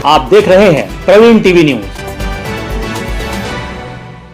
आप देख रहे हैं प्रवीण टीवी न्यूज।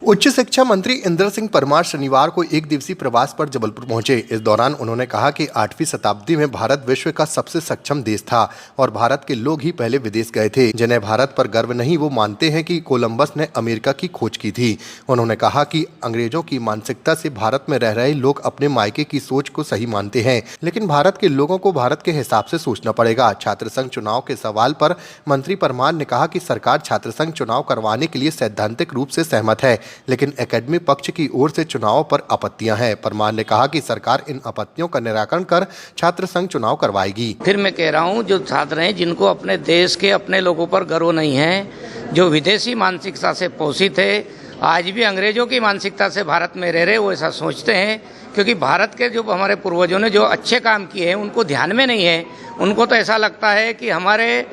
उच्च शिक्षा मंत्री इंदर सिंह परमार शनिवार को एक दिवसीय प्रवास पर जबलपुर पहुंचे। इस दौरान उन्होंने कहा कि 8वीं शताब्दी में भारत विश्व का सबसे सक्षम देश था और भारत के लोग ही पहले विदेश गए थे। जिन्हें भारत पर गर्व नहीं, वो मानते हैं कि कोलंबस ने अमेरिका की खोज की थी। उन्होंने कहा कि अंग्रेजों की मानसिकता से भारत में रह रहे लोग अपने मायके की सोच को सही मानते हैं, लेकिन भारत के लोगों को भारत के हिसाब से सोचना पड़ेगा। छात्र संघ चुनाव के सवाल पर मंत्री परमार ने कहा कि सरकार छात्र संघ चुनाव करवाने के लिए सैद्धांतिक रूप से सहमत है, लेकिन एकेडमी पक्ष की ओर से चुनाव पर आपत्तियां हैं। परमार ने कहा कि सरकार इन आपत्तियों का निराकरण कर छात्र संघ चुनाव करवाएगी। फिर मैं कह रहा हूं, जो छात्र हैं जिनको अपने देश के अपने लोगों पर गर्व नहीं है, जो विदेशी मानसिकता से पोषित है, आज भी अंग्रेजों की मानसिकता से भारत में रह रहे, वो ऐसा सोचते हैं क्योंकि भारत के जो हमारे पूर्वजों ने जो अच्छे काम किए हैं उनको ध्यान में नहीं है। उनको तो ऐसा लगता है कि हमारे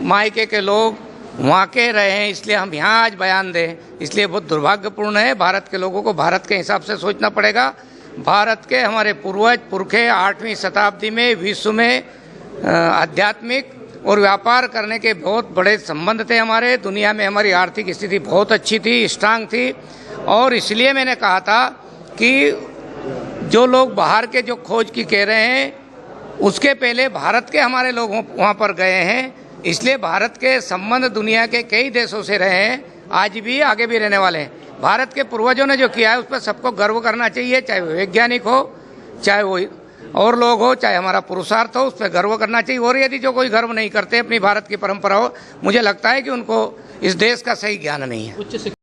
मायके के लोग वहाँ के रहे हैं, इसलिए हम यहाँ आज बयान दें, इसलिए बहुत दुर्भाग्यपूर्ण है। भारत के लोगों को भारत के हिसाब से सोचना पड़ेगा। भारत के हमारे पूर्वज पुरखे 8वीं शताब्दी में विश्व में आध्यात्मिक और व्यापार करने के बहुत बड़े संबंध थे। हमारे दुनिया में हमारी आर्थिक स्थिति बहुत अच्छी थी, स्ट्रांग थी, और इसलिए मैंने कहा था कि जो लोग बाहर के जो खोज की कह रहे हैं उसके पहले भारत के हमारे लोग वहाँ पर गए हैं, इसलिए भारत के संबंध दुनिया के कई देशों से रहे हैं, आज भी आगे भी रहने वाले हैं। भारत के पूर्वजों ने जो किया है उस पर सबको गर्व करना चाहिए, चाहे वो वैज्ञानिक हो, चाहे वो और लोग हो, चाहे हमारा पुरुषार्थ हो, उस पर गर्व करना चाहिए। और यदि जो कोई गर्व नहीं करते अपनी भारत की परंपरा हो, मुझे लगता है कि उनको इस देश का सही ज्ञान नहीं है।